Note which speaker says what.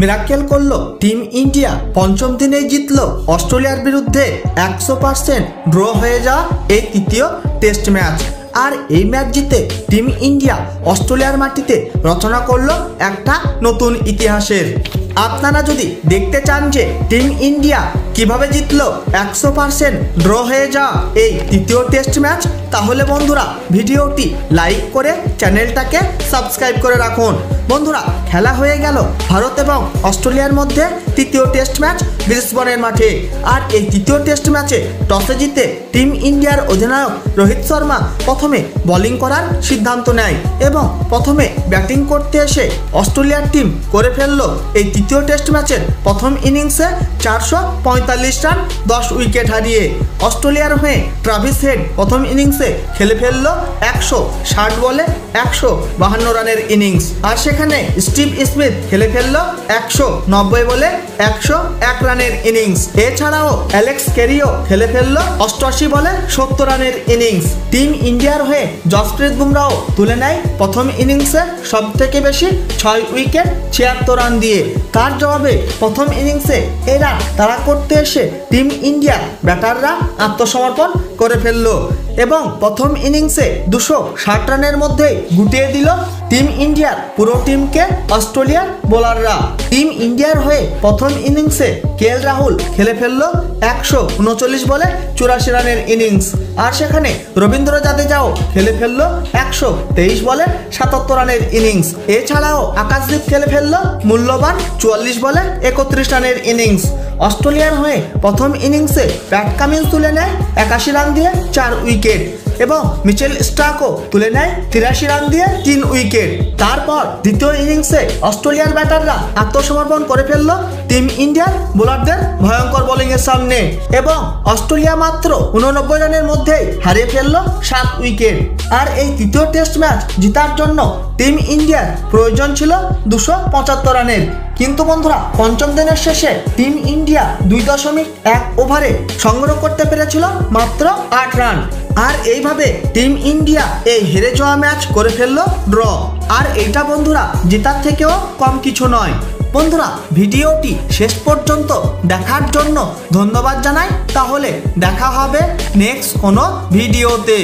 Speaker 1: মিরাক্কেল করলো team India. পঞ্চম দিনেই জিতলো অস্ট্রেলিয়ার বিরুদ্ধে 100% ড্র হয়ে যাওয়া এই তৃতীয় টেস্ট ম্যাচ। আর এই ম্যাচ জিতে টিম ইন্ডিয়া অস্ট্রেলিয়ার মাটিতে রচনা করলো একটা নতুন ইতিহাসের। আপনারা যদি দেখতে চান যে টিম ইন্ডিয়া কিভাবে জিতলো 100% ড্র হয়ে যাওয়া এই তৃতীয় টেস্ট ম্যাচ, তাহলে বন্ধুরা ভিডিওটি লাইক করে চ্যানেলটাকে সাবস্ক্রাইব করে রাখুন। বন্ধুরা, খেলা হয়ে গেল ভারত এবং অস্ট্রেলিয়ার মধ্যে তৃতীয় টেস্ট ম্যাচ ব্রিসবেনের মাঠে। আর এই তৃতীয় টেস্ট ম্যাচে টসে জিতে টিম ইন্ডিয়ার অধিনায়ক রোহিত শর্মা প্রথমে বোলিং করার সিদ্ধান্ত নেয় এবং প্রথমে ব্যাটিং করতে এসে অস্ট্রেলিয়ার টিম করে ফেলল এই তৃতীয় টেস্ট ম্যাচের প্রথম ইনিংসে 445 রান 10 উইকেট হারিয়ে। অস্ট্রেলিয়ার হয়ে ট্রাভিস হেড প্রথম ইনিংসে খেলে ফেলল 160 বলে 152 রানের ইনিংস। আর সেখানে স্টিভ স্মিথ খেলে ফেলল 190 বলে 101 রানের ইনিংস। এছাড়াও অ্যালেক্স ক্যারিও খেলে ফেলল 88 বলে 70 রানের ইনিংস। টিম ইন্ডিয়ার হয়ে জসপ্রীত বুমরাহ তুলে নেয় প্রথম ইনিংসে সব থেকে বেশি 6 উইকেট 76 রান দিয়ে। তার জবাবে প্রথম ইনিংসে এই রান তাড়া করতে এসে টিম ইন্ডিয়া ব্যাটাররা আত্মসমর্পণ করে ফেলল এবং প্রথম ইনিংসে 260 রানের মধ্যে গুটিয়ে দিল টিম ইন্ডিয়ার পুরো টিমকে অস্ট্রেলিয়ার বোলাররা। টিম ইন্ডিয়ার হয়ে প্রথম ইনিংসে কেএল রাহুল খেলে ফেলল 139 বলে 84 রানের ইনিংস। আর সেখানে রবীন্দ্র জাদেজাও খেলে ফেলল 123 বলে 77 রানের ইনিংস। এছাড়াও আকাশদীপ খেলে ফেলল মূল্যবান 44 বলে 31 রানের ইনিংস। অস্ট্রেলিয়ার হয়ে প্রথম ইনিংসে প্যাট কামিন্স তুলে নেয় 81 রান দিয়ে 4 উইকেট এবং মিচেল স্টার্কও তুলে নেয় 83 রান দিয়ে 3 উইকেট। তারপর দ্বিতীয় ইনিংসে অস্ট্রেলিয়ার ব্যাটাররা আত্মসমর্পণ করে ফেলল টিম ইন্ডিয়ার বোলারদের ভয়ঙ্কর বোলিংয়ের সামনে এবং অস্ট্রেলিয়া মাত্র 89 রানের মধ্যেই হারিয়ে ফেলল 7 উইকেট। আর এই তৃতীয় টেস্ট ম্যাচ জেতার জন্য টিম ইন্ডিয়ার প্রয়োজন ছিল 275 রানের। কিন্তু বন্ধুরা, পঞ্চম দিনের শেষে টিম ইন্ডিয়া 2.1 ওভারে সংগ্রহ করতে পেরেছিল মাত্র 8 রান। আর এইভাবে টিম ইন্ডিয়া এই হেরে যাওয়া ম্যাচ করে ফেলল ড্র। আর এইটা বন্ধুরা জেতার থেকেও কম কিছু নয়। বন্ধুরা, ভিডিওটি শেষ পর্যন্ত দেখার জন্য ধন্যবাদ জানাই। তাহলে দেখা হবে নেক্সট কোনো ভিডিওতে।